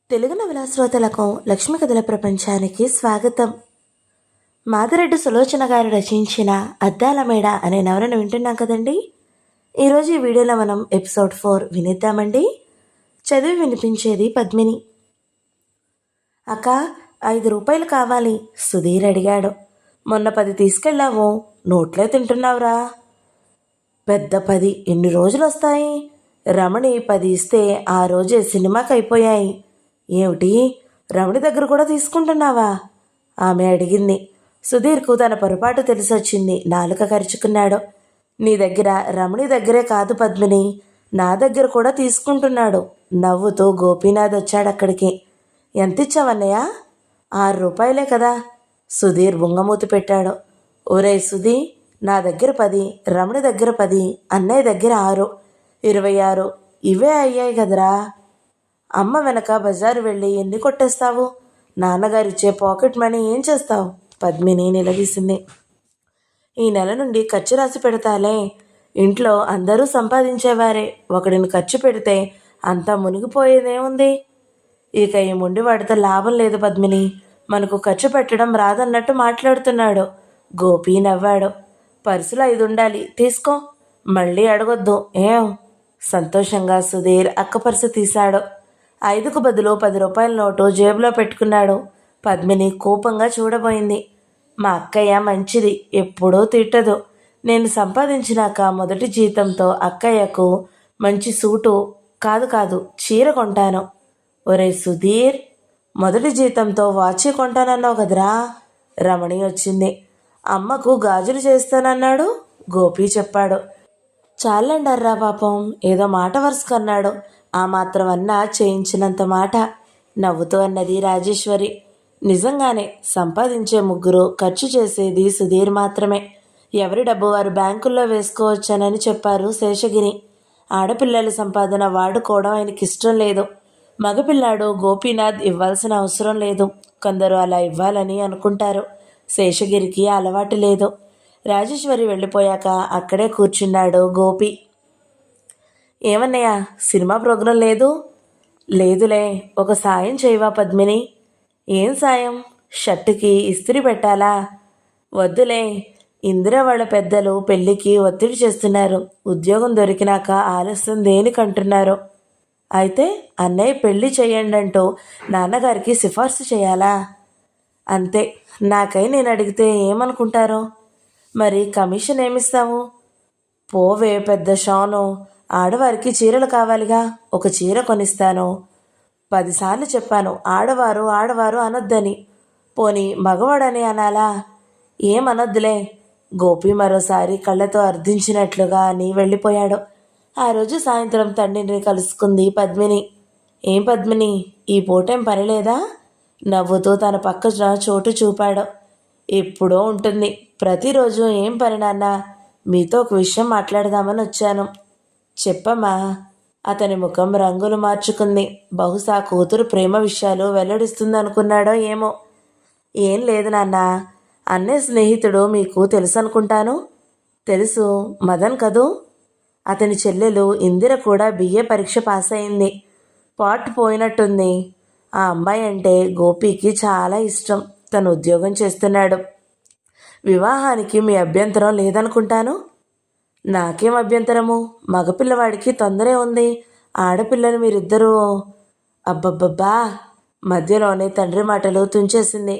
తెలుగు నవలా శ్రోతలకు లక్ష్మీ కథల ప్రపంచానికి స్వాగతం. మాదిరెడ్డి సులోచన గారు రచించిన అద్దాల మేడ అనే నవలను వింటున్నాం కదండి. ఈరోజు ఈ వీడియోలో మనం ఎపిసోడ్ 4 వినిద్దామండి. చదివి వినిపించేది పద్మిని. అక్క, 5 రూపాయలు కావాలి, సుధీర్ అడిగాడు. మొన్న 10 తీసుకెళ్ళావు, నోట్లే తింటున్నావురా. పెద్ద 10 ఎన్ని రోజులు వస్తాయి? రమణి 10 ఇస్తే ఆ రోజే సినిమాకి అయిపోయాయి. ఏమిటి, రమణి దగ్గర కూడా తీసుకుంటున్నావా? ఆమె అడిగింది. సుధీర్కు తన పొరపాటు తెలిసొచ్చింది. నాలుక కరుచుకున్నాడు. నీ దగ్గర, రమణి దగ్గరే కాదు పద్మిని, నా దగ్గర కూడా తీసుకుంటున్నాడు. నవ్వుతూ గోపీనాథ్ వచ్చాడక్కడికి. ఎంతిచ్చావన్నయ్య? 6 రూపాయలే కదా. సుధీర్ బుంగమూతి పెట్టాడు. ఒరే సుధీ, నా దగ్గర 10, రమణి దగ్గర 10, అన్నయ్య దగ్గర 6, 26. ఇవే అయ్యాయి కదరా. అమ్మ వెనక బజారు వెళ్ళి ఎన్ని కొట్టేస్తావు? నాన్నగారిచ్చే పాకెట్ మనీ ఏం చేస్తావు? పద్మిని నిలదీసింది. ఈ నెల నుండి ఖర్చు రాసి పెడతాలే. ఇంట్లో అందరూ సంపాదించేవారే. ఒకడిని ఖర్చు పెడితే అంతా మునిగిపోయేదేముంది? ఇక ఈ మొండివాడితో లాభం లేదు పద్మిని. మనకు ఖర్చు పెట్టడం రాదన్నట్టు మాట్లాడుతున్నాడు. గోపి నవ్వాడు. పర్సులో 5 ఉండాలి, తీసుకో, మళ్ళీ అడగొద్దు ఏం? సంతోషంగా సుధీర్ అక్క పర్సు తీశాడు. 5కు బదులు 10 రూపాయల నోటు జేబులో పెట్టుకున్నాడు. పద్మిని కోపంగా చూడబోయింది. మా అక్కయ్య మంచిది, ఎప్పుడూ తిట్టదు. నేను సంపాదించినాక మొదటి జీతంతో అక్కయ్యకు మంచి సూటు కాదు చీర కొంటాను. ఒరే సుధీర్, మొదటి జీతంతో వాచి కొంటానన్నావు కదరా. రమణి వచ్చింది. అమ్మకు గాజులు చేస్తానన్నాడు గోపి చెప్పాడు. చాలండర్రా పాపం, ఏదో మాట వరుసకన్నాడు. ఆ మాత్రం అన్నా చేయించినంత మాట. నవ్వుతూ అన్నది రాజేశ్వరి. నిజంగానే సంపాదించే ముగ్గురు, ఖర్చు చేసేది సుధీర్ మాత్రమే. ఎవరి డబ్బు వారు బ్యాంకుల్లో వేసుకోవచ్చానని చెప్పారు శేషగిరి. ఆడపిల్లల సంపాదన వాడుకోవడం ఆయనకి ఇష్టం లేదు. మగపిల్లాడు గోపీనాథ్ ఇవ్వాల్సిన అవసరం లేదు. కొందరు అలా ఇవ్వాలని అనుకుంటారు. శేషగిరికి అలవాటు లేదు. రాజేశ్వరి వెళ్ళిపోయాక అక్కడే కూర్చున్నాడు గోపి. ఏమన్నయ్యా, సినిమా ప్రోగ్రాం లేదు? లేదులే, ఒక సాయం చేయవా పద్మిని? ఏం సాయం? షర్టుకి ఇస్త్రీ పెట్టాలా? వద్దులే, ఇందిర వాళ్ళ పెద్దలు పెళ్ళికి ఒత్తిడి చేస్తున్నారు. ఉద్యోగం దొరికినాక ఆలస్యం దేనికంటున్నారు. అయితే అన్నయ్య పెళ్ళి చేయండి అంటూ నాన్నగారికి సిఫార్సు చేయాలా? అంతే. నాకై నేను అడిగితే ఏమనుకుంటారో. మరి కమిషన్ ఏమిస్తావు? పోవే పెద్ద షాను, ఆడవారికి చీరలు కావాలిగా, ఒక చీర కొనిస్తాను. 10 సార్లు చెప్పాను ఆడవారు ఆడవారు అనొద్దని. పోని మగవాడని అనాలా? ఏమనొద్దులే. గోపి మరోసారి కళ్ళతో అర్థించినట్లుగా అని వెళ్ళిపోయాడు. ఆ రోజు సాయంత్రం తండ్రిని కలుసుకుంది పద్మిని. ఏం పద్మిని, ఈ పూటేం పని లేదా? నవ్వుతూ తన పక్క చోటు చూపాడు. ఎప్పుడో ఉంటుంది, ప్రతిరోజు ఏం పని నాన్న? మీతో ఒక విషయం మాట్లాడదామని వచ్చాను. చెప్పమ్మా. అతని ముఖం రంగులు మార్చుకుంది. బహుశా కూతురు ప్రేమ విషయాలు వెల్లడిస్తుందనుకున్నాడో ఏమో. ఏం లేదు నాన్న, అన్నయ్య స్నేహితుడు మీకు తెలుసు అనుకుంటాను. తెలుసు, మదన్ కదూ. అతని చెల్లెలు ఇందిర కూడా BA పరీక్ష పాస్ అయింది. పాట్ పోయినట్టుంది. ఆ అమ్మాయి అంటే గోపికి చాలా ఇష్టం. తను ఉద్యోగం చేస్తున్నాడు. వివాహానికి మీ అభ్యంతరం లేదనుకుంటాను. నాకేం అభ్యంతరము? మగపిల్లవాడికి తొందరే ఉంది. ఆడపిల్లని మీరిద్దరూ. అబ్బబ్బబ్బా, మధ్యలోనే తండ్రి మాటలు తుంచేసింది.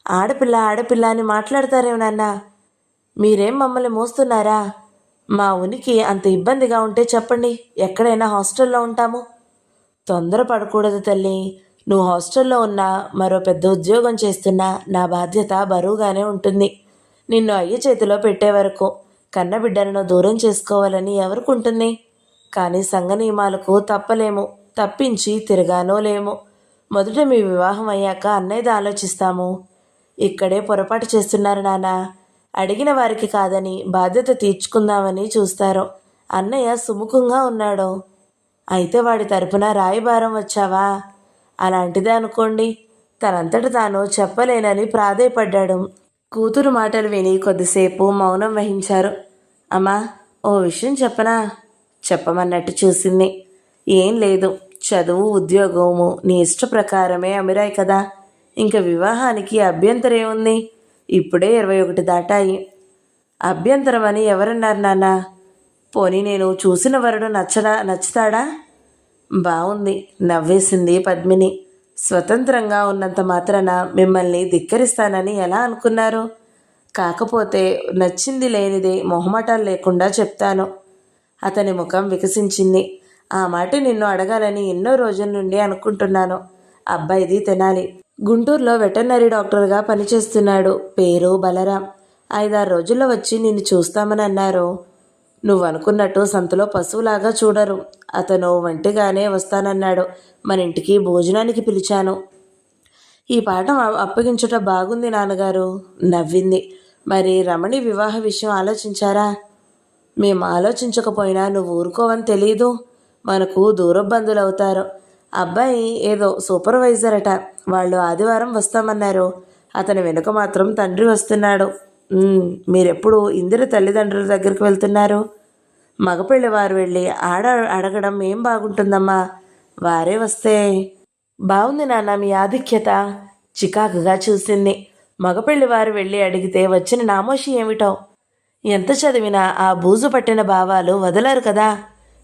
ఆడపిల్ల అని మాట్లాడతారేమోనన్నా. మీరేం మమ్మల్ని మోస్తున్నారా? మా ఉనికి అంత ఇబ్బందిగా ఉంటే చెప్పండి, ఎక్కడైనా హాస్టల్లో ఉంటాము. తొందర పడకూడదు తల్లి. నువ్వు హాస్టల్లో ఉన్నా, మరో పెద్ద ఉద్యోగం చేస్తున్నా నా బాధ్యత బరువుగానే ఉంటుంది. నిన్ను అయ్య చేతిలో పెట్టే వరకు కన్నబిడ్డలను దూరం చేసుకోవాలని ఎవరికుంటుంది? కానీ సంఘ నియమాలకు తప్పలేము, తప్పించి తిరగానో లేము. మొదట మీ వివాహం అయ్యాక అన్నయ్యది ఆలోచిస్తాము. ఇక్కడే పొరపాటు చేస్తున్నారు నాన్న. అడిగిన వారికి కాదని బాధ్యత తీర్చుకుందామని చూస్తారు. అన్నయ్య సుముఖంగా ఉన్నాడు. అయితే వాడి తరపున రాయబారం వచ్చావా? అలాంటిదే అనుకోండి. తనంతట తాను చెప్పలేనని ప్రాధేయపడ్డాడు. కూతురు మాటలు విని కొద్దిసేపు మౌనం వహించారు. అమ్మా, ఓ విషయం చెప్పనా? చెప్పమన్నట్టు చూసింది. ఏం లేదు, చదువు ఉద్యోగము నీ ఇష్ట ప్రకారమే అమిరాయి కదా. ఇంక వివాహానికి అభ్యంతరం ఏముంది? ఇప్పుడే 21 దాటాయి. అభ్యంతరం అని ఎవరన్నారు నాన్న? పోనీ నేను చూసిన వరుడు నచ్చుతాడా? బాగుంది, నవ్వేసింది పద్మిని. స్వతంత్రంగా ఉన్నంత మాత్రాన మిమ్మల్ని ధిక్కరిస్తానని ఎలా అనుకున్నారు? కాకపోతే నచ్చింది లేనిదే మొహమాటాలు లేకుండా చెప్తాను. అతని ముఖం వికసించింది. ఆ మాట నిన్ను అడగాలని ఎన్నో రోజుల నుండి అనుకుంటున్నాను. అబ్బాయిది తెనాలి. గుంటూరులో వెటర్నరీ డాక్టర్గా పనిచేస్తున్నాడు. పేరు బలరాం. 5-6 రోజుల్లో వచ్చి నిన్ను చూస్తామని అన్నారు. నువ్వు అనుకున్నట్టు సంతలో పశువులాగా చూడరు. అతను ఒంటిగానే వస్తానన్నాడు. మన ఇంటికి భోజనానికి పిలిచాను. ఈ పాఠం అప్పగించుట బాగుంది నాన్నగారు. నవ్వింది. మరి రమణి వివాహ విషయం ఆలోచించారా? మేము ఆలోచించకపోయినా నువ్వు ఊరుకోవని తెలీదు. మనకు దూరబంధువులు అవుతారు. అబ్బాయి ఏదో సూపర్వైజర్ అట. వాళ్ళు ఆదివారం వస్తామన్నారు. అతని వెనుక మాత్రం తండ్రి వస్తున్నాడు. మీరెప్పుడు ఇందిర తల్లిదండ్రుల దగ్గరికి వెళ్తున్నారు? మగపిల్లి వారు వెళ్ళి అడగడం ఏం బాగుంటుందమ్మా? వారే వస్తే బాగుంది నాన్న మీ ఆధిక్యత. చికాకుగా చూసింది. మగపిల్లి వారు వెళ్ళి అడిగితే వచ్చిన నామోషి ఏమిటో. ఎంత చదివినా ఆ బూజు పట్టిన భావాలు వదలరు కదా.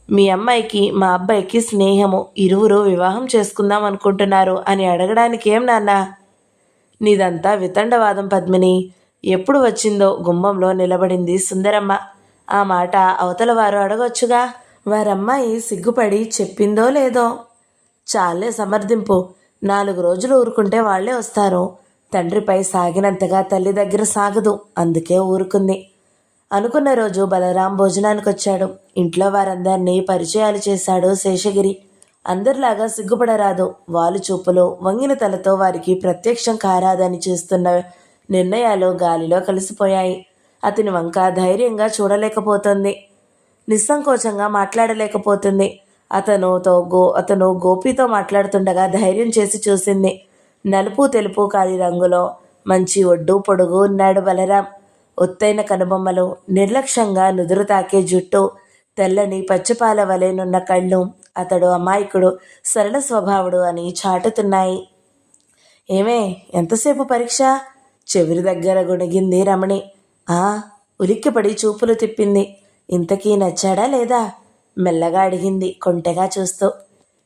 మీ అమ్మాయికి మా అబ్బాయికి స్నేహము, ఇరువురు వివాహం చేసుకుందాం అనుకుంటున్నారు అని అడగడానికి ఏం నాన్న? నీదంతా వితండవాదం పద్మిని. ఎప్పుడు వచ్చిందో గుమ్మంలో నిలబడింది సుందరమ్మ. ఆ మాట అవతల వారు అడగొచ్చుగా. వారమ్మాయి సిగ్గుపడి చెప్పిందో లేదో. చాలే సమర్థింపు. 4 రోజులు ఊరుకుంటే వాళ్లే వస్తారు. తండ్రిపై సాగినంతగా తల్లి దగ్గర సాగదు. అందుకే ఊరుకుంది. అనుకున్న రోజు బలరాం భోజనానికి వచ్చాడు. ఇంట్లో వారందరినీ పరిచయాలు చేశాడు శేషగిరి. అందరిలాగా సిగ్గుపడరాదు. వాలు చూపులు, వంగిన తలతో వారికి ప్రత్యక్షం కారాదని చేస్తున్న నిర్ణయాలు గాలిలో కలిసిపోయాయి. అతని వంక ధైర్యంగా చూడలేకపోతుంది. నిస్సంకోచంగా మాట్లాడలేకపోతుంది. అతను గోపితో మాట్లాడుతుండగా ధైర్యం చేసి చూసింది. నలుపు తెలుపు కాలి రంగులో మంచి ఒడ్డు పొడుగు ఉన్నాడు బలరాం. ఒత్తైన కనుబొమ్మలు, నిర్లక్ష్యంగా నుదురు తాకే జుట్టు, తెల్లని పచ్చిపాల వలెనున్న కళ్ళు అతడు అమాయకుడు, సరళ స్వభావుడు అని చాటుతున్నాయి. ఏమే, ఎంతసేపు పరీక్ష? చెవిరి దగ్గర గుణిగింది రమణి. ఉలిక్కిపడి చూపులు తిప్పింది. ఇంతకీ నచ్చాడా లేదా? మెల్లగా అడిగింది కొంటెగా చూస్తూ.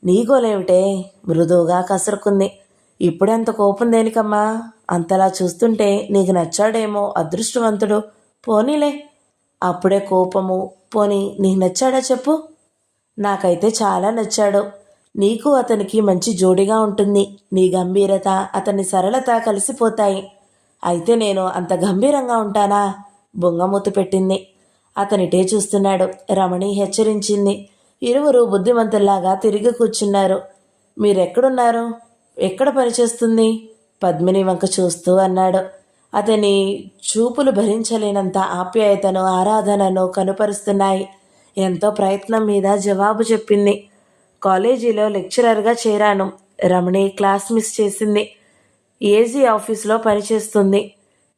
నీ గోలేమిటే? మృదువుగా కసురుకుంది. ఇప్పుడెంత కోపం దేనికమ్మా? అంతలా చూస్తుంటే నీకు నచ్చాడేమో, అదృష్టవంతుడు. పోనీలే. అప్పుడే కోపము? పోనీ నీకు నచ్చాడా చెప్పు. నాకైతే చాలా నచ్చాడు. నీకు అతనికి మంచి జోడిగా ఉంటుంది. నీ గంభీరత, అతని సరళత కలిసిపోతాయి. అయితే నేను అంత గంభీరంగా ఉంటానా? బొంగమూతి పెట్టింది. అతనిటే చూస్తున్నాడు. రమణి హెచ్చరించింది. ఇరువురు బుద్ధిమంతుల్లాగా తిరిగి కూర్చున్నారు. మీరెక్కడున్నారు? ఎక్కడ పనిచేస్తుంది? పద్మిని వంక చూస్తూ అన్నాడు. అతని చూపులు భరించలేనంత ఆప్యాయతను, ఆరాధనను కనుపరుస్తున్నాయి. ఎంతో ప్రయత్నం మీద జవాబు చెప్పింది. కాలేజీలో లెక్చరర్గా చేరాను. రమణి క్లాస్ మిస్ చేసింది. ఏజీ ఆఫీసులో పనిచేస్తుంది.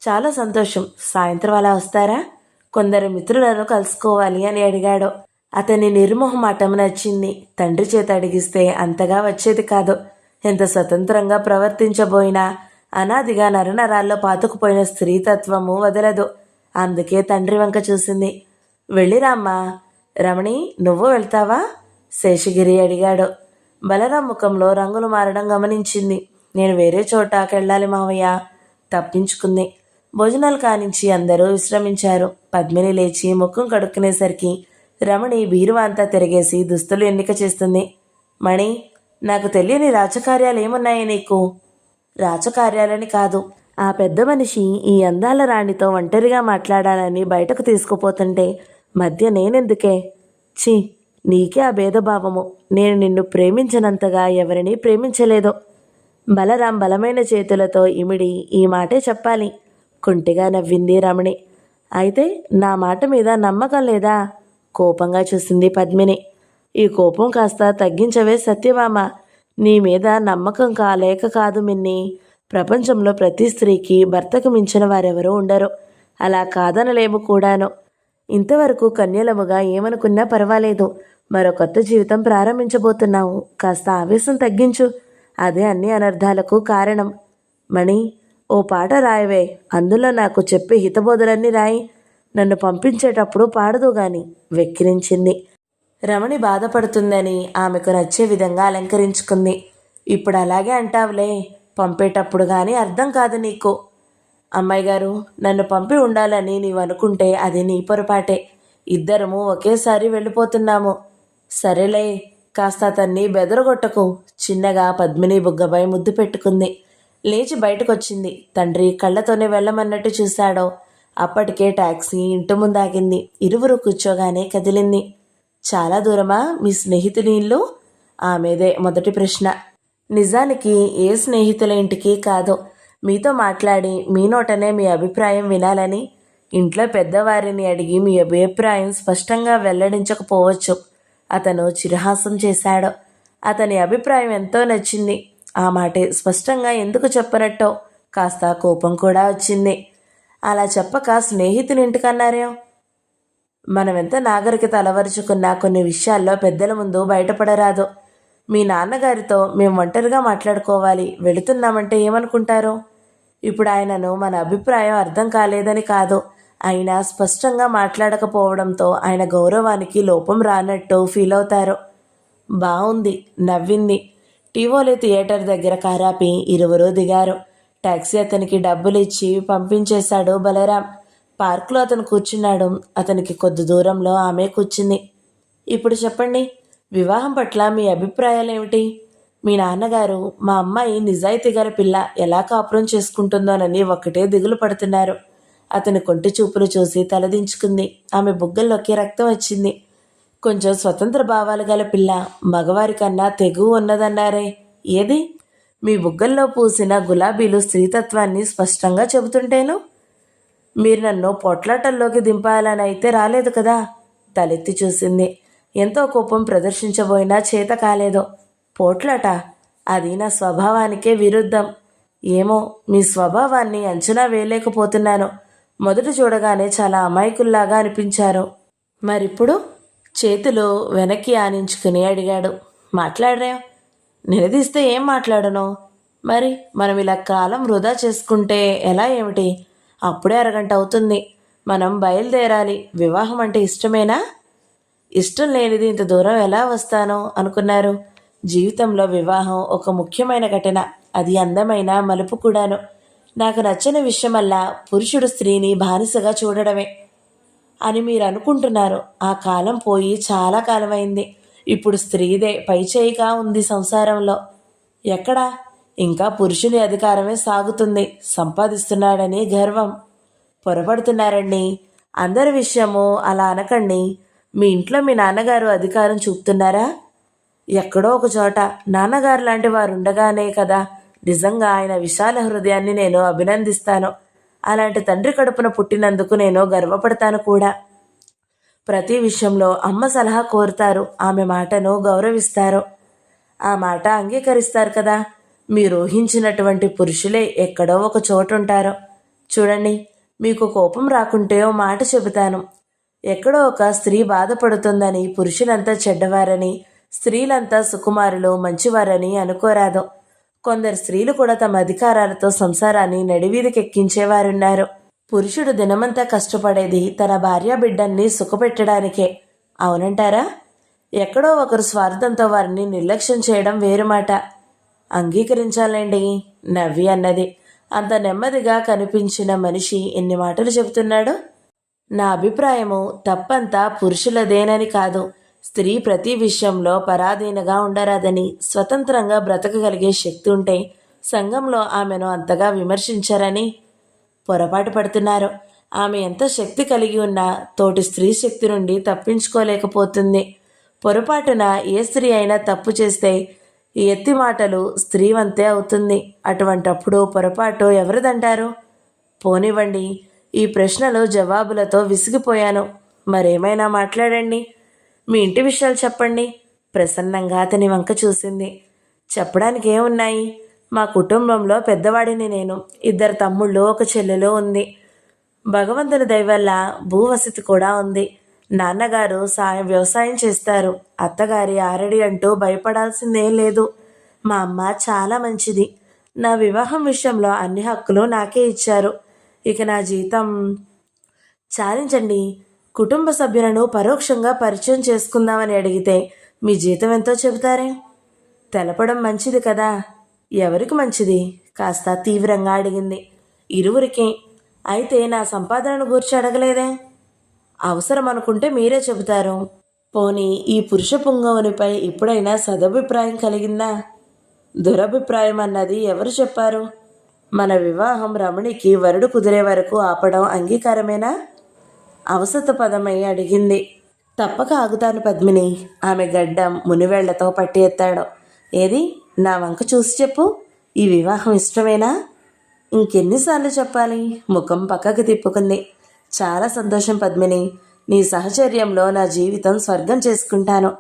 చాలా సంతోషం. సాయంత్రం అలా వస్తారా? కొందరు మిత్రులను కలుసుకోవాలి అని అడిగాడు. అతని నిర్మోహమాటం నచ్చింది. తండ్రి చేత అడిగిస్తే అంతగా వచ్చేది కాదు. ఎంత స్వతంత్రంగా ప్రవర్తించబోయినా అనాదిగా నరనరాల్లో పాతుకుపోయిన స్త్రీతత్వము వదలదు. అందుకే తండ్రి వంక చూసింది. వెళ్ళిరామ్మా. రమణి, నువ్వు వెళ్తావా? శేషగిరి అడిగాడు. బలరాం ముఖంలో రంగులు మారడం గమనించింది. నేను వేరే చోటకెళ్ళాలి మావయ్య. తప్పించుకుంది. భోజనాలు కానించి అందరూ విశ్రమించారు. పద్మిని లేచి ముఖం కడుక్కునేసరికి రమణి బీరువా అంతా తిరిగేసి దుస్తులు ఎన్నిక చేస్తుంది. మణి, నాకు తెలియని రాజకార్యాలు ఏమున్నాయి నీకు? రాజకార్యాలని కాదు, ఆ పెద్ద మనిషి ఈ అందాల రాణితో ఒంటరిగా మాట్లాడాలని బయటకు తీసుకుపోతుంటే మధ్య నేనెందుకే? ఛీ, నీకే ఆ భేదభావము. నేను నిన్ను ప్రేమించినంతగా ఎవరినీ ప్రేమించలేదు. బలరాం బలమైన చేతులతో ఇమిడి ఈ మాటే చెప్పాలి. కుంటిగా నవ్వింది రమణి. అయితే నా మాట మీద నమ్మకం లేదా? కోపంగా చూసింది పద్మిని. ఈ కోపం కాస్త తగ్గించవే సత్యభామ. నీ మీద నమ్మకం లేక కాదు మిన్ని. ప్రపంచంలో ప్రతి స్త్రీకి భర్తకు మించిన వారెవరూ ఉండరు. అలా కాదనలేము కూడాను. ఇంతవరకు కన్యలముగా ఏమనుకున్నా పర్వాలేదు. మరో కొత్త జీవితం ప్రారంభించబోతున్నావు. కాస్త ఆవేశం తగ్గించు. అదే అన్ని అనర్థాలకు కారణం. మణి, ఓ పాట రాయవే. అందులో నాకు చెప్పే హితబోధలన్నీ రాయి. నన్ను పంపించేటప్పుడు పాడదు గాని వెక్కిరించింది. రమణి బాధపడుతుందని ఆమెకు నచ్చే విధంగా అలంకరించుకుంది. ఇప్పుడు అలాగే అంటావులే, పంపేటప్పుడు కానీ అర్థం కాదు నీకు. అమ్మాయి గారు, నన్ను పంపి ఉండాలని నీవు అనుకుంటే అది నీ పొరపాటే. ఇద్దరము ఒకేసారి వెళ్ళిపోతున్నాము. సరేలే, కాస్త అతన్ని బెదరగొట్టకు. చిన్నగా పద్మిని బుగ్గపై ముద్దు పెట్టుకుంది. లేచి బయటకొచ్చింది. తండ్రి కళ్ళతోనే వెళ్ళమన్నట్టు చూశాడో. అప్పటికే టాక్సీ ఇంటి ముందాగింది. ఇరువురు కూర్చోగానే కదిలింది. చాలా దూరమా మీ స్నేహితుని ఇల్లు? ఆమెదే మొదటి ప్రశ్న. నిజానికి ఏ స్నేహితుల ఇంటికి కాదు. మీతో మాట్లాడి మీ నోటనే మీ అభిప్రాయం వినాలని. ఇంట్లో పెద్దవారిని అడిగి మీ అభిప్రాయం స్పష్టంగా వెల్లడించకపోవచ్చు. అతను చిరుహాసం చేశాడు. అతని అభిప్రాయం ఎంతో నచ్చింది. ఆ మాటే స్పష్టంగా ఎందుకు చెప్పనట్టో కాస్త కోపం కూడా వచ్చింది. అలా చెప్పక స్నేహితుని ఇంటికన్నారే. మనమెంత నాగరికత అలవరుచుకున్నా కొన్ని విషయాల్లో పెద్దల ముందు బయటపడరాదు. మీ నాన్నగారితో మేము ఒంటరిగా మాట్లాడుకోవాలి. వెళుతున్నామంటే ఏమనుకుంటారో. ఇప్పుడు ఆయనను మన అభిప్రాయం అర్థం కాలేదని కాదు, అయినా స్పష్టంగా మాట్లాడకపోవడంతో ఆయన గౌరవానికి లోపం రానట్టు ఫీల్ అవుతారు. బాగుంది, నవ్వింది. టీవోలే థియేటర్ దగ్గర కారాపి ఇరువురు దిగారు. టాక్సీ అతనికి డబ్బులు ఇచ్చి పంపించేశాడు బలరాం. పార్కులో అతను కూర్చున్నాడు. అతనికి కొద్ది దూరంలో ఆమె కూర్చుంది. ఇప్పుడు చెప్పండి, వివాహం పట్ల మీ అభిప్రాయాలు ఏమిటి? మీ నాన్నగారు మా అమ్మాయి నిజాయితీ గల పిల్ల ఎలా కాపురం చేసుకుంటుందోనని ఒక్కటే దిగులు పడుతున్నారు. అతని కొంటి చూపులు చూసి తలదించుకుంది. ఆమె బుగ్గల్లోకి రక్తం వచ్చింది. కొంచెం స్వతంత్ర భావాలు గల పిల్ల, మగవారి కన్నా తెగువ ఉన్నదన్నారే, ఏది? మీ బుగ్గల్లో పూసిన గులాబీలు స్త్రీతత్వాన్ని స్పష్టంగా చెబుతుంటేను. మీరు నన్ను పొట్లాటల్లోకి దింపాలని అయితే రాలేదు కదా. తలెత్తి చూసింది. ఎంతో కోపం ప్రదర్శించబోయినా చేత కాలేదు. పోట్లాట? అది నా స్వభావానికే విరుద్ధం. ఏమో, మీ స్వభావాన్ని అంచనా వేయలేకపోతున్నాను. మొదట చూడగానే చాలా అమాయకుల్లాగా అనిపించారు. మరిప్పుడు? చేతులు వెనక్కి ఆనించుకుని అడిగాడు. మాట్లాడరా? నిలదీస్తే ఏం మాట్లాడను? మరి మనం ఇలా కాలం వృధా చేసుకుంటే ఎలా ఏమిటి? అప్పుడే అరగంట అవుతుంది. మనం బయలుదేరాలి. వివాహం అంటే ఇష్టమేనా? ఇష్టం లేనిది ఇంత దూరం ఎలా వస్తానో అనుకున్నారు? జీవితంలో వివాహం ఒక ముఖ్యమైన ఘటన. అది అందమైన మలుపు కూడాను. నాకు నచ్చని విషయమల్లా పురుషుడు స్త్రీని బానిసగా చూడడమే అని మీరు అనుకుంటున్నారు. ఆ కాలం పోయి చాలా కాలమైంది. ఇప్పుడు స్త్రీదే పైచేయిగా ఉంది సంసారంలో. ఎక్కడా? ఇంకా పురుషుని అధికారమే సాగుతుంది. సంపాదిస్తున్నాడని గర్వం. పొరపడుతున్నారండి. అందరి విషయము అలా అనకండి. మీ ఇంట్లో మీ నాన్నగారు అధికారం చూపుతున్నారా? ఎక్కడో ఒక చోట. నాన్నగారు లాంటి వారు ఉండగానే కదా. నిజంగా ఆయన విశాల హృదయాన్ని నేను అభినందిస్తాను. అలాంటి తండ్రి కడుపున పుట్టినందుకు నేను గర్వపడతాను కూడా. ప్రతి విషయంలో అమ్మ సలహా కోరుతారు. ఆమె మాటను గౌరవిస్తారు. ఆ మాట అంగీకరిస్తారు కదా. మీరు ఊహించినటువంటి పురుషులే ఎక్కడో ఒక చోటు ఉంటారు. చూడండి, మీకు కోపం రాకుంటే ఓ మాట చెబుతాను. ఎక్కడో ఒక స్త్రీ బాధపడుతుందని పురుషులంతా చెడ్డవారని, స్త్రీలంతా సుకుమారులు మంచివారని అనుకోరాదు. కొందరు స్త్రీలు కూడా తమ అధికారాలతో సంసారాన్ని నడివీధికెక్కించేవారున్నారు. పురుషుడు దినమంతా కష్టపడేది తన భార్య బిడ్డల్ని సుఖపెట్టడానికే. అవునంటారా? ఎక్కడో ఒకరు స్వార్థంతో వారిని నిర్లక్ష్యం చేయడం వేరుమాట. అంగీకరించాలండి, నవ్వి అన్నది. అంత నెమ్మదిగా కనిపించిన మనిషి ఎన్ని మాటలు చెబుతున్నాడు. నా అభిప్రాయము తప్పంతా పురుషులదేనని కాదు. స్త్రీ ప్రతి విషయంలో పరాధీనగా ఉండరాదని, స్వతంత్రంగా బ్రతకగలిగే శక్తి ఉంటే సంఘంలో ఆమెను అంతగా విమర్శించారని పొరపాటు పడుతున్నారు. ఆమె ఎంత శక్తి కలిగి ఉన్నా తోటి స్త్రీ శక్తి నుండి తప్పించుకోలేకపోతుంది. పొరపాటున ఏ స్త్రీ అయినా తప్పు చేస్తే ఎత్తి మాటలు స్త్రీవంతే అవుతుంది. అటువంటప్పుడు పొరపాటు ఎవరిదంటారు? పోనివ్వండి, ఈ ప్రశ్నలు జవాబులతో విసిగిపోయాను. మరేమైనా మాట్లాడండి. మీ ఇంటి విషయాలు చెప్పండి. ప్రసన్నంగా అతని వంక చూసింది. చెప్పడానికి ఏమున్నాయి? మా కుటుంబంలో పెద్దవాడిని నేను. 2 తమ్ముళ్ళు, 1 చెల్లెలు ఉంది. భగవంతుని దయ వల్ల భూవసతి కూడా ఉంది. నాన్నగారు వ్యవసాయం చేస్తారు. అత్తగారి ఆరడి అంటూ భయపడాల్సిందేం లేదు. మా అమ్మ చాలా మంచిది. నా వివాహం విషయంలో అన్ని హక్కులు నాకే ఇచ్చారు. ఇక నా జీతం చాలించండి. కుటుంబ సభ్యులను పరోక్షంగా పరిచయం చేసుకుందామని అడిగితే మీ జీతం ఎంతో చెబుతారే? తెలపడం మంచిది కదా. ఎవరికి మంచిది? కాస్త తీవ్రంగా అడిగింది. ఇరువురికి. అయితే నా సంపాదనను గూర్చి అడగలేదే? అవసరం అనుకుంటే మీరే చెబుతారు. పోనీ ఈ పురుష పుంగవునిపై ఎప్పుడైనా సదభిప్రాయం కలిగిందా? దురభిప్రాయం అన్నది ఎవరు చెప్పారు? మన వివాహం రమణికి వరుడు కుదిరే వరకు ఆపడం అంగీకారమేనా? అవసత పదమై అడిగింది. తప్పక ఆగుతాను పద్మిని. ఆమె గడ్డం మునివేళ్లతో పట్టి ఎత్తాడు. ఏది, నా వంక చూసి చెప్పు. ఈ వివాహం ఇష్టమేనా? ఇంకెన్నిసార్లు చెప్పాలి? ముఖం పక్కకి తిప్పుకుంది. చాలా సంతోషం పద్మిని. నీ సహచర్యంలో నా జీవితం స్వర్గం చేసుకుంటాను.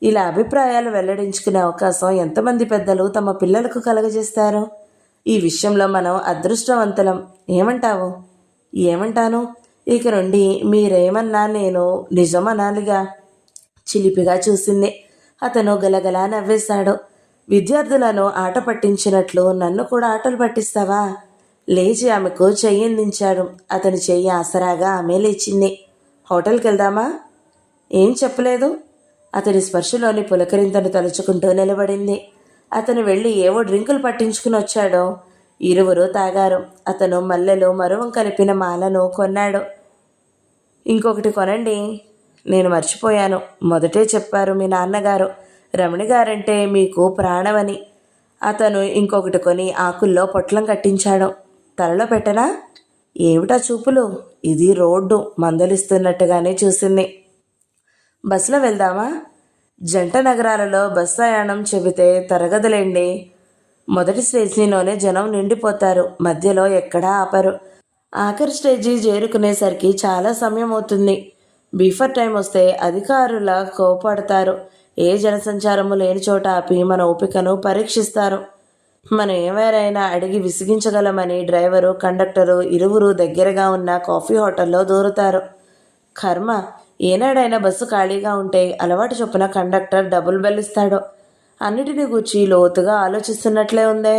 ఇలా అభిప్రాయాలు వెల్లడించుకునే అవకాశం ఎంతమంది పెద్దలు తమ పిల్లలకు కలగజేస్తారు? ఈ విషయంలో మనం అదృష్టవంతులం. ఏమంటావు? ఏమంటాను? ఇక నుండి మీరేమన్నా నేను నిజమనాలిగా. చిలిపిగా చూసింది. అతను గలగలా నవ్వేశాడు. విద్యార్థులను ఆట పట్టించినట్లు నన్ను కూడా ఆటలు పట్టిస్తావా? లేచి ఆమెకు చెయ్యందించాడు. అతని చెయ్యి ఆసరాగా ఆమె లేచింది. హోటల్కి వెళ్దామా? ఏం చెప్పలేదు. అతని స్పర్శలోని పులకరింతను తలుచుకుంటూ నిలబడింది. అతను వెళ్ళి ఏవో డ్రింకులు పట్టించుకుని వచ్చాడో. ఇరువురు తాగారు. అతను మల్లెలు మరువం కలిపిన మాలను కొన్నాడు. ఇంకొకటి కొనండి. నేను మర్చిపోయాను. మొదటే చెప్పారు మీ నాన్నగారు. రమణి గారంటే మీకు ప్రాణమని. అతను ఇంకొకటి కొని ఆకుల్లో పొట్లం కట్టించాడు. తలలో పెట్టనా? ఏమిటా చూపులు? ఇది రోడ్డు మందలిస్తున్నట్టుగానే చూసింది. బస్సులో వెళ్దామా? జంట నగరాలలో బస్ ప్రయాణం చెబితే తరగదులేండి. మొదటి స్టేజీలోనే జనం నిండిపోతారు. మధ్యలో ఎక్కడా ఆపరు. ఆఖరి స్టేజీ చేరుకునేసరికి చాలా సమయం అవుతుంది. బిఫోర్ టైం వస్తే అధికారుల కోపడతారు. ఏ జనసంచారము లేని చోట ఆపి మన ఓపికను పరీక్షిస్తారు. మనం ఎవరైనా అడిగి విసిగించగలమని డ్రైవరు కండక్టరు ఇరువురు దగ్గరగా ఉన్న కాఫీ హోటల్లో దూరుతారు. కర్మ, ఏనాడైనా బస్సు ఖాళీగా ఉంటే అలవాటు చొప్పున కండక్టర్ డబుల్ బెల్ ఇస్తాడు. అన్నిటినీ గూర్చి లోతుగా ఆలోచిస్తున్నట్లే ఉందే.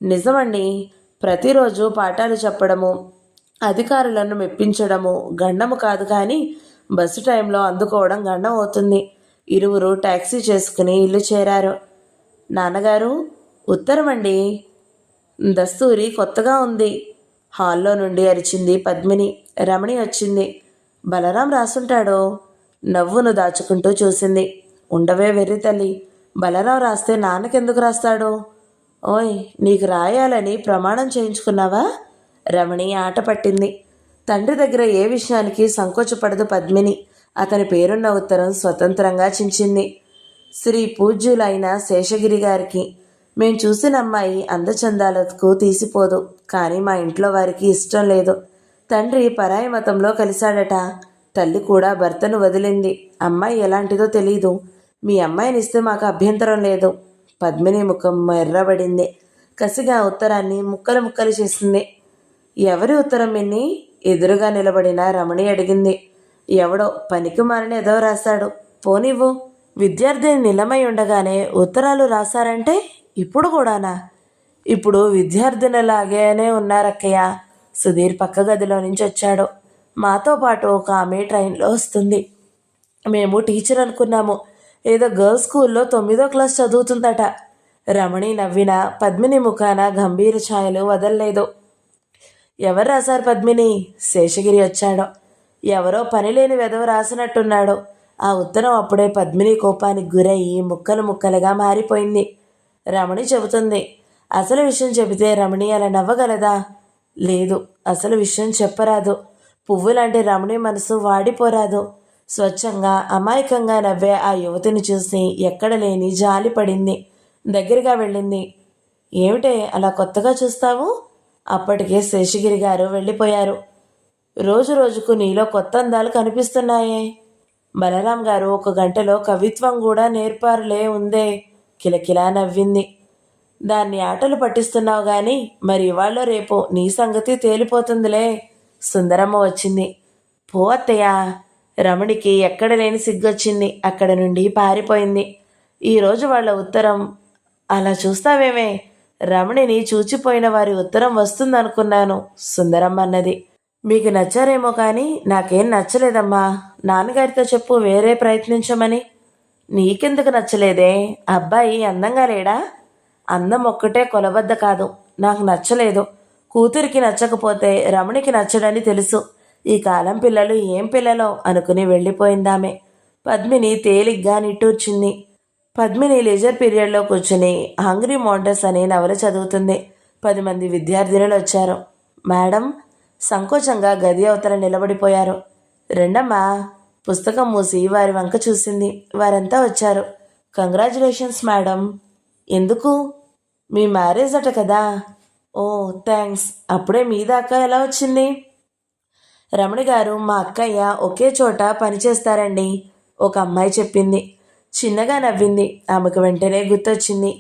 నిజమండి. ప్రతిరోజు పాఠాలు చెప్పడము, అధికారులను మెప్పించడము గండము కాదు, కానీ బస్సు టైంలో అందుకోవడం గండం అవుతుంది. ఇరువురు ట్యాక్సీ చేసుకుని ఇల్లు చేరారు. నాన్నగారు, ఉత్తరమండి. దస్తూరి కొత్తగా ఉంది. హాల్లో నుండి అరిచింది పద్మిని. రమణి వచ్చింది. బలరాం రాసుంటాడో? నవ్వును దాచుకుంటూ చూసింది. ఉండవే వెర్రి తల్లి. బలరాం రాస్తే నాన్నకెందుకు రాస్తాడు? ఓయ్, నీకు రాయాలని ప్రమాణం చేయించుకున్నావా? రమణి ఆట పట్టింది. తండ్రి దగ్గర ఏ విషయానికి సంకోచపడదు పద్మిని. అతని పేరున్న ఉత్తరం స్వతంత్రంగా చించింది. శ్రీ పూజ్యులైన శేషగిరి గారికి. మేం చూసిన అమ్మాయి అందచందాలకు తీసిపోదు, కానీ మా ఇంట్లో వారికి ఇష్టం లేదు. తండ్రి పరాయి మతంలో కలిశాడట. తల్లి కూడా భర్తను వదిలింది. అమ్మాయి ఎలాంటిదో తెలీదు. మీ అమ్మాయినిస్తే మాకు అభ్యంతరం లేదు. పద్మిని ముఖం ఎర్రబడింది. కసిగా ఉత్తరాన్ని ముక్కలు ముక్కలు చేసింది. ఎవరి ఉత్తరం మిన్ని? ఎదురుగా నిలబడిన రమణి అడిగింది. ఎవడో పనికి మారని ఏదో రాశాడు. పోనివ్వు. విద్యార్థిని నిలమై ఉండగానే ఉత్తరాలు రాశారంటే ఇప్పుడు కూడానా? ఇప్పుడు విద్యార్థినిలాగానే ఉన్నారక్కయ్య. సుధీర్ పక్క గదిలో నుంచి వచ్చాడు. మాతో పాటు ఒక ఆమె ట్రైన్లో వస్తుంది. మేము టీచర్ అనుకున్నాము. ఏదో గర్ల్స్ స్కూల్లో 9వ క్లాస్ చదువుతుందట. రమణి నవ్విన పద్మిని ముఖాన గంభీర ఛాయలు వదల్లేదు. ఎవరు రాశారు పద్మిని? శేషగిరి వచ్చాడు. ఎవరో పనిలేని వెధవ రాసినట్టున్నాడు. ఆ ఉత్తరం అప్పుడే పద్మిని కోపానికి గురయ్యి ముక్కలు ముక్కలుగా మారిపోయింది. రమణి చెబుతుంది. అసలు విషయం చెబితే రమణి అలా నవ్వగలదా? లేదు, అసలు విషయం చెప్పరాదు. పువ్వులాంటి రమణి మనసు వాడిపోరాదు. స్వచ్ఛంగా అమాయకంగా నవ్వే ఆ యువతిని చూసి ఎక్కడ లేని జాలి పడింది. దగ్గరగా వెళ్ళింది. ఏమిటే అలా కొత్తగా చూస్తావు? అప్పటికే శేషగిరి గారు వెళ్ళిపోయారు. రోజు రోజుకు నీలో కొత్త అందాలు కనిపిస్తున్నాయే. బలరాం గారు 1 గంటలో కవిత్వం కూడా నేర్పారులే ఉందే. కిలకిలా నవ్వింది. దాన్ని ఆటలు పట్టిస్తున్నావు గాని మరి ఇవాళ రేపో నీ సంగతి తేలిపోతుందిలే. సుందరమ్మ వచ్చింది. పో అత్తయ్య. రమణికి ఎక్కడ లేని సిగ్గొచ్చింది. అక్కడ నుండి పారిపోయింది. ఈరోజు వాళ్ళ ఉత్తరం. అలా చూస్తావేమే, రమణిని చూచిపోయిన వారి ఉత్తరం వస్తుందనుకున్నాను, సుందరమ్మ అన్నది. మీకు నచ్చారేమో కానీ నాకేం నచ్చలేదమ్మా. నాన్నగారితో చెప్పు వేరే ప్రయత్నించమని. నీకెందుకు నచ్చలేదే? అబ్బాయి అందంగా లేడా? అందం ఒక్కటే కొలబద్ద కాదు. నాకు నచ్చలేదు. కూతురికి నచ్చకపోతే రమణికి నచ్చడని తెలుసు. ఈ కాలం పిల్లలు ఏం పిల్లలో అనుకుని వెళ్ళిపోయిందామె. పద్మిని తేలిగ్గా నిట్టూర్చింది. పద్మిని లెజర్ పీరియడ్లో కూర్చుని హంగ్రీ మౌంటైన్స్ అనే నవల చదువుతుంది. 10 మంది విద్యార్థినులు వచ్చారు. మేడం సంకోచంగా గది అవతల నిలబడిపోయారు. రెండమ్మా. పుస్తకం మూసి వారి వంక చూసింది. వారంతా వచ్చారు. Congratulations madam. ఎందుకు? మీ మ్యారేజ్ అట కదా. ఓ థ్యాంక్స్. అప్పుడే మీ దాకా ఎలా వచ్చింది? రమణి గారు మా అక్కయ్య ఒకే చోట పనిచేస్తారండి, ఒక అమ్మాయి చెప్పింది. చిన్నగా నవ్వింది. ఆమెకు వెంటనే గుర్తొచ్చింది.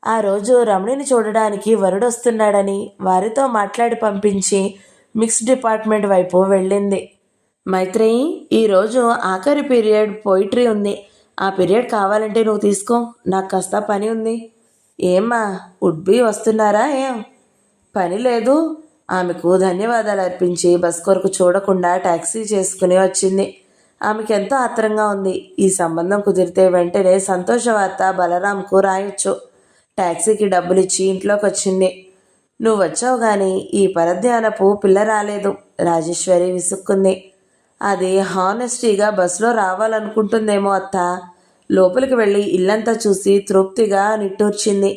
ఆ రోజు రమణిని చూడడానికి వరుడు వస్తున్నాడని వారితో మాట్లాడి పంపించి మిక్స్డ్ డిపార్ట్మెంట్ వైపు వెళ్ళింది. మైత్రేయి, ఈరోజు ఆఖరి పీరియడ్ పోయిటరీ ఉంది. ఆ పీరియడ్ కావాలంటే నువ్వు తీసుకో. నాకు కాస్త పని ఉంది. ఏమ్మా, ఉడ్బీ వస్తున్నారా? ఏం పని లేదు. ఆమెకు ధన్యవాదాలు అర్పించి బస్ కొరకు చూడకుండా టాక్సీ చేసుకుని వచ్చింది. ఆమెకి ఎంతో ఆత్రంగా ఉంది. ఈ సంబంధం కుదిరితే వెంటనే సంతోష వార్త బలరాంకు రాయొచ్చు. టాక్సీకి డబ్బులిచ్చి ఇంట్లోకి వచ్చింది. నువ్వు వచ్చావు కానీ ఈ పరధ్యానపు పిల్ల రాలేదు. రాజేశ్వరి విసుక్కుంది. అది హానెస్టీగా బస్సులో రావాలనుకుంటుందేమో అత్త. లోపలికి వెళ్ళి ఇల్లంతా చూసి తృప్తిగా నిట్టూర్చింది.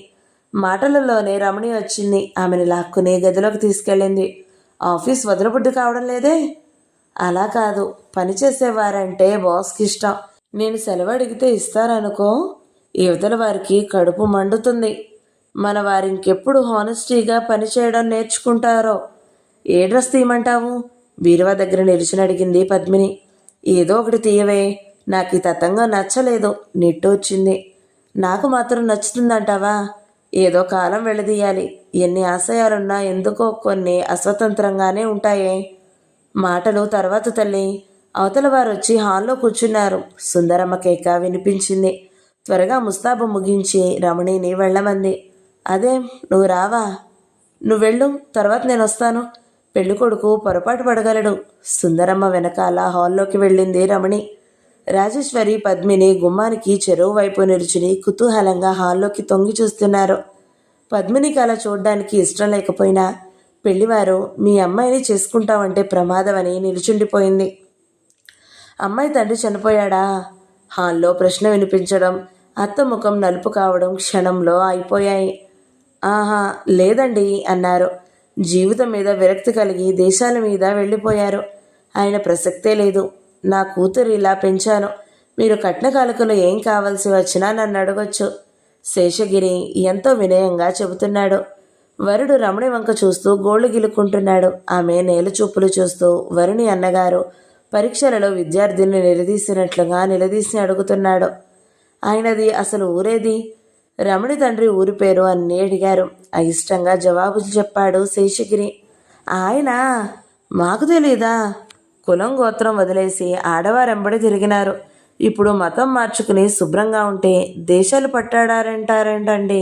మాటలలోనే రమణి వచ్చింది. ఆమెను లాక్కుని గదిలోకి తీసుకెళ్ళింది. ఆఫీస్ వదలబుద్ధి కావడం లేదే? అలా కాదు, పనిచేసేవారంటే బాస్కి ఇష్టం. నేను సెలవు అడిగితే ఇస్తారనుకో, యువతల వారికి కడుపు మండుతుంది. మన వారింకెప్పుడు హానెస్టీగా పనిచేయడం నేర్చుకుంటారో. ఏ డ్రెస్ తీయమంటావు? బీరువా దగ్గర నిలుచుని అడిగింది పద్మిని. ఏదో ఒకటి తీయవే. నాకు ఈ తతంగం నచ్చలేదు, నిట్టూర్చింది. నాకు మాత్రం నచ్చుతుందంటావా? ఏదో కాలం వెళ్ళదీయాలి. ఎన్ని ఆశయాలున్నా ఎందుకో కొన్ని అస్వతంత్రంగానే ఉంటాయే. మాటలు తర్వాత తల్లి. అవతల వారు వచ్చి హాల్లో కూర్చున్నారు. సుందరమ్మ కేక వినిపించింది. త్వరగా ముస్తాబు ముగించి రమణిని వెళ్ళమంది. అదేం, నువ్వు రావా? నువ్వు వెళ్ళు, తర్వాత నేను వస్తాను. పెళ్ళికొడుకు పొరపాటు పడగలడు. సుందరమ్మ వెనకాల హాల్లోకి వెళ్ళింది రమణి. రాజేశ్వరి పద్మిని గుమ్మానికి చెరువు వైపు నిలుచుని కుతూహలంగా హాల్లోకి తొంగి చూస్తున్నారు. పద్మినికి అలా చూడ్డానికి ఇష్టం లేకపోయినా పెళ్లివారు మీ అమ్మాయిని చేసుకుంటామంటే ప్రమాదమని నిలుచుండిపోయింది. అమ్మాయి తండ్రి చనిపోయాడా? హాల్లో ప్రశ్న వినిపించడం, అత్త ముఖం నలుపు కావడం క్షణంలో అయిపోయాయి. ఆహా లేదండి అన్నారు. జీవితం మీద విరక్తి కలిగి దేశాల మీద వెళ్ళిపోయారు. ఆయన ప్రసక్తే లేదు. నా కూతురు ఇలా పెంచాను. మీరు కట్న కానుకలు ఏం కావాల్సి వచ్చినా నన్ను అడగొచ్చు. శేషగిరి ఎంతో వినయంగా చెబుతున్నాడు. వరుడు రమణి వంక చూస్తూ గోళ్లు గిలుక్కుంటున్నాడు. ఆమె నేల చూపులు చూస్తూ వరుణి అన్నగారు పరీక్షలలో విద్యార్థిని నిలదీసి అడుగుతున్నాడు. ఆయనది అసలు ఊరేది? రమణి తండ్రి ఊరి పేరు అన్నీ అడిగారు. అయిష్టంగా జవాబు చెప్పాడు శేషగిరి. ఆయన మాకు తెలీదా? కులం గోత్రం వదిలేసి ఆడవారెంబడి తిరిగినారు. ఇప్పుడు మతం మార్చుకుని శుభ్రంగా ఉంటే దేశాలు పట్టాడారంటారేంటండి?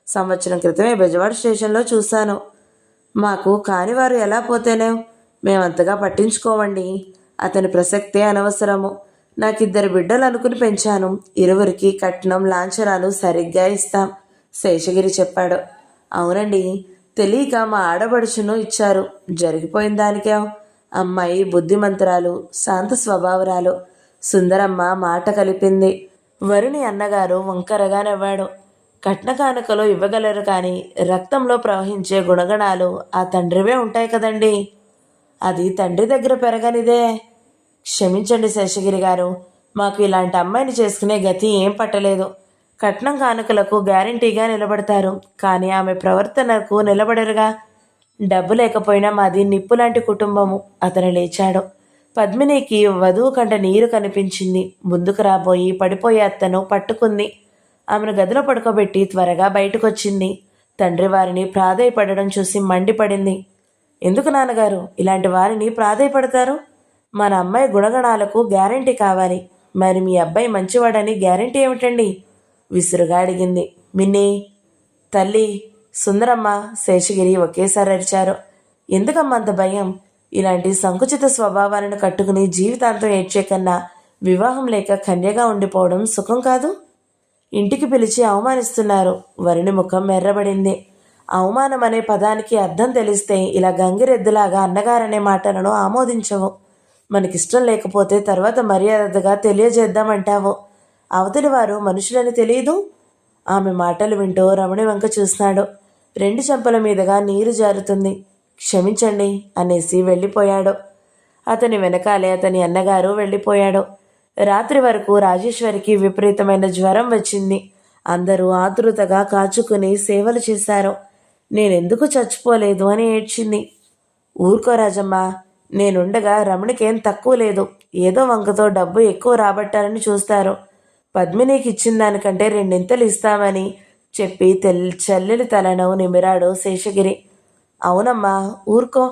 సంవత్సరం క్రితమే బెజవాడ స్టేషన్లో చూశాను. మాకు కానివారు ఎలా పోతేనే మేమంతగా పట్టించుకోవండి. అతని ప్రసక్తే అనవసరము. నాకిద్దరు బిడ్డలు అనుకుని పెంచాను. ఇరువురికి కట్నం లాంఛనాలు సరిగ్గా ఇస్తాం, శేషగిరి చెప్పాడు. అవునండి, తెలియక మా ఆడబడుచును ఇచ్చారు. జరిగిపోయిన దానికే. అమ్మాయి బుద్ధిమంతురాలు, శాంత స్వభావరాలు. సుందరమ్మ మాట కలిపింది. వరుణి అన్నగారు వంకరగా నవ్వాడు. కట్న కానుకలు ఇవ్వగలరు కానీ రక్తంలో ప్రవహించే గుణగణాలు ఆ తండ్రివే ఉంటాయి కదండి. అది తండ్రి దగ్గర పెరగనిదే. క్షమించండి శేషగిరి గారు, మాకు ఇలాంటి అమ్మాయిని చేసుకునే గతి ఏం పట్టలేదు. కట్నం కానుకలకు గ్యారంటీగా నిలబడతారు, కానీ ఆమె ప్రవర్తనకు నిలబడరుగా. డబ్బు లేకపోయినా మాది నిప్పులాంటి కుటుంబము. అతను లేచాడు. పద్మినికి వధువు కంట నీరు కనిపించింది. ముందుకు రాబోయి పడిపోయే అత్తను పట్టుకుంది. ఆమెను గదిలో పడుకోబెట్టి త్వరగా బయటకొచ్చింది. తండ్రి వారిని ప్రాధేయపడడం చూసి మండిపడింది. ఎందుకు నాన్నగారు ఇలాంటి వారిని ప్రాధేయపడతారు? మన అమ్మాయి గుణగణాలకు గ్యారంటీ కావాలి. మరి మీ అబ్బాయి మంచివాడని గ్యారంటీ ఏమిటండి? విసురుగా అడిగింది. మిన్ని, తల్లి, సుందరమ్మ, శేషగిరి ఒకేసారి అరిచారు. ఎందుకమ్మా అంత భయం? ఇలాంటి సంకుచిత స్వభావాలను కట్టుకుని జీవితాంతం ఏడ్చే కన్నా వివాహం లేక కన్యగా ఉండిపోవడం సుఖం కాదు. ఇంటికి పిలిచి అవమానిస్తున్నారు. వరుణి ముఖం ఎర్రబడింది. అవమానం అనే పదానికి అర్థం తెలిస్తే ఇలా గంగిరెద్దులాగా అన్నగారనే మాటలను ఆమోదించవు. మనకిష్టం లేకపోతే తర్వాత మర్యాదగా తెలియజేద్దామంటావు. అవతలి వారు మనుషులని తెలియదు. ఆమె మాటలు వింటూ రమణి వంక చూస్తున్నాడు. 2 చెంపల మీదుగా నీరు జారుతుంది. క్షమించండి అనేసి వెళ్ళిపోయాడు. అతని వెనకాలే అతని అన్నగారు వెళ్ళిపోయాడు. రాత్రి వరకు రాజేశ్వరికి విపరీతమైన జ్వరం వచ్చింది. అందరూ ఆతృతగా కాచుకుని సేవలు చేశారు. నేనెందుకు చచ్చిపోలేదు అని ఏడ్చింది. ఊరుకో రాజమ్మ, నేనుండగా రమణికేం తక్కువ లేదు. ఏదో వంకతో డబ్బు ఎక్కువ రాబట్టాలని చూస్తారు. పద్మినికి ఇచ్చిన దానికంటే 2 ఇస్తామని చెప్పి చెల్లెలి తలను నిమిరాడు శేషగిరి. అవునమ్మా, ఊరుకో,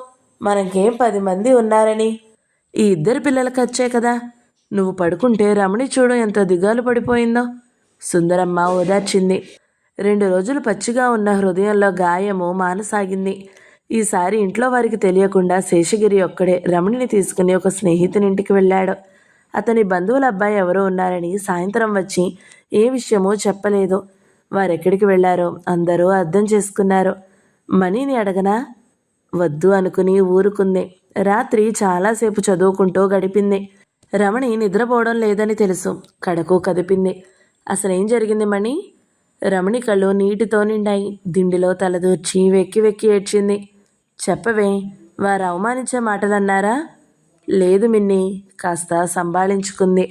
మనకేం 10 మంది ఉన్నారని. ఈ 2 పిల్లలకి వచ్చే కదా. నువ్వు పడుకుంటే రమణి చూడు ఎంత దిగాలు పడిపోయిందో. సుందరమ్మ ఓదార్చింది. 2 రోజులు పచ్చిగా ఉన్న హృదయంలో గాయము మానసాగింది. ఈసారి ఇంట్లో వారికి తెలియకుండా శేషగిరి ఒక్కడే రమణిని తీసుకుని ఒక స్నేహితునింటికి వెళ్ళాడు. అతని బంధువుల అబ్బాయి ఎవరో ఉన్నారని సాయంత్రం వచ్చి ఏ విషయమో చెప్పలేదు. వారెక్కడికి వెళ్లారో అందరూ అర్థం చేసుకున్నారు. మణిని అడగనా? వద్దు అనుకుని ఊరుకుంది. రాత్రి చాలాసేపు చదువుకుంటూ గడిపింది. రమణి నిద్రపోవడం లేదని తెలుసు. కడకు కదిపింది. అసలేం జరిగింది మణి? రమణి కళ్ళు నీటితో నిండాయి. దిండిలో తలదూర్చి వెక్కి వెక్కి ఏడ్చింది. చెప్పవే, వారు అవమానించే మాటలన్నారా? లేదు మిన్ని, కాస్త సంభాళించుకుంది.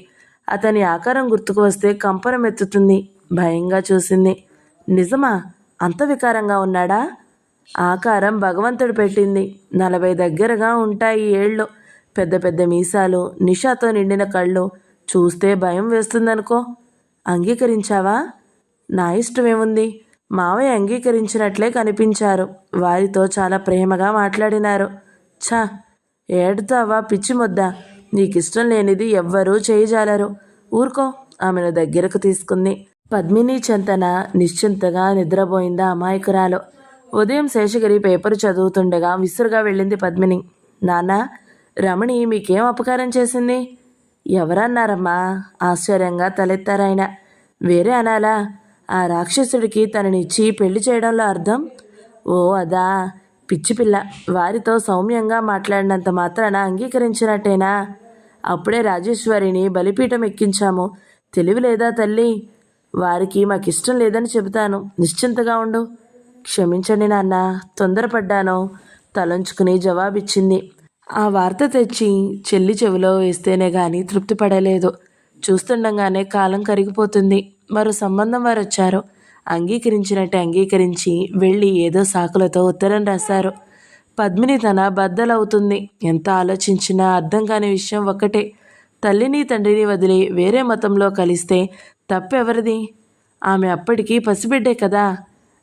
అతని ఆకారం గుర్తుకు వస్తే కంపరం ఎత్తుతుంది. భయంగా చూసింది. నిజమా? అంత వికారంగా ఉన్నాడా? ఆకారం భగవంతుడు పెట్టింది. 40 దగ్గరగా ఉంటాయి ఏళ్ళు. పెద్ద పెద్ద మీసాలు, నిషాతో నిండిన కళ్ళు. చూస్తే భయం వేస్తుందనుకో. అంగీకరించావా? నా ఇష్టమేముంది? మావయ్య అంగీకరించినట్లే కనిపించారు. వారితో చాలా ప్రేమగా మాట్లాడినారు. ఛా, ఏడుతావా పిచ్చి ముద్ద? నీకిష్టం లేనిది ఎవ్వరూ చేయజాలరు. ఊరుకో. ఆమెను దగ్గరకు తీసుకుంది. పద్మిని చెంతన నిశ్చింతగా నిద్రపోయిందా అమాయకురాలు. ఉదయం శేషగిరి పేపరు చదువుతుండగా విసురుగా వెళ్ళింది పద్మిని. నాన్న, రమణి మీకేం అపకారం చేసింది? ఎవరన్నారమ్మా? ఆశ్చర్యంగా తలెత్తారాయన. వేరే అనాలా? ఆ రాక్షసుడికి తననిచ్చి పెళ్లి చేయడంలో అర్థం? ఓ అదా, పిచ్చిపిల్ల. వారితో సౌమ్యంగా మాట్లాడినంత మాత్రాన అంగీకరించినట్టేనా? అప్పుడే రాజేశ్వరిని బలిపీఠం ఎక్కించాము. తెలివి లేదా తల్లి? వారికి మాకిష్టం లేదని చెబుతాను. నిశ్చింతగా ఉండు. క్షమించండి నాన్న, తొందరపడ్డాను. తలంచుకుని జవాబిచ్చింది. ఆ వార్త తెచ్చి చెల్లి చెవిలో వేస్తేనే గాని తృప్తి పడలేదు. చూస్తుండగానే కాలం కరిగిపోతుంది. మరో సంబంధం వారు వచ్చారు. అంగీకరించినట్టు అంగీకరించి వెళ్ళి ఏదో సాకులతో ఉత్తరం రాశారు. పద్మిని తన బద్దలవుతుంది. ఎంత ఆలోచించినా అర్థం కాని విషయం ఒక్కటే. తల్లిని తండ్రిని వదిలి వేరే మతంలో కలిస్తే తప్పెవరిది? ఆమె అప్పటికీ పసిబిడ్డే కదా.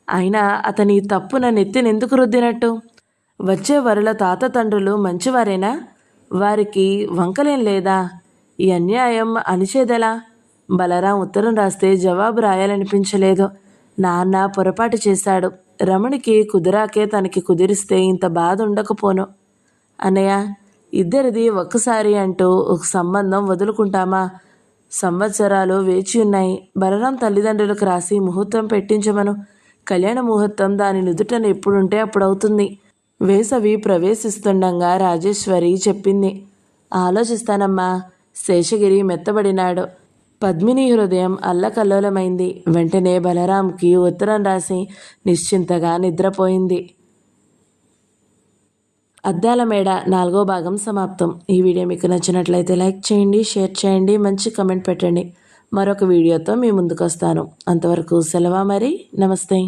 అయినా అతని తప్పున నెత్తినెందుకు రుద్దినట్టు? వచ్చే వరుల తాత తండ్రులు మంచివారేనా? వారికి వంకలేం లేదా? ఈ అన్యాయం అణిచేదెలా? బలరాం ఉత్తరం రాస్తే జవాబు రాయాలనిపించలేదు. నాన్న పొరపాటు చేశాడు. రమణికి కుదిరాకే తనకి కుదిరిస్తే ఇంత బాధ ఉండకపోను. అన్నయ్య, ఇద్దరిది ఒక్కసారి అంటూ ఒక సంబంధం వదులుకుంటామా? సంవత్సరాలు వేచి ఉన్నాయి. బలరాం తల్లిదండ్రులకు రాసి ముహూర్తం పెట్టించమను. కళ్యాణ ముహూర్తం దాని నుదుటను ఎప్పుడుంటే అప్పుడవుతుంది. వేసవి ప్రవేశిస్తుండగా రాజేశ్వరి చెప్పింది. ఆలోచిస్తానమ్మా. శేషగిరి మెత్తబడినాడు. పద్మిని హృదయం అల్లకల్లోలమైంది. వెంటనే బలరాంకి ఉత్తరం రాసి నిశ్చింతగా నిద్రపోయింది. అద్దాల మేడ 4వ భాగం సమాప్తం. ఈ వీడియో మీకు నచ్చినట్లయితే లైక్ చేయండి, షేర్ చేయండి, మంచి కమెంట్ పెట్టండి. మరొక వీడియోతో మీ ముందుకు వస్తాను. అంతవరకు సెలవు మరి. నమస్తే.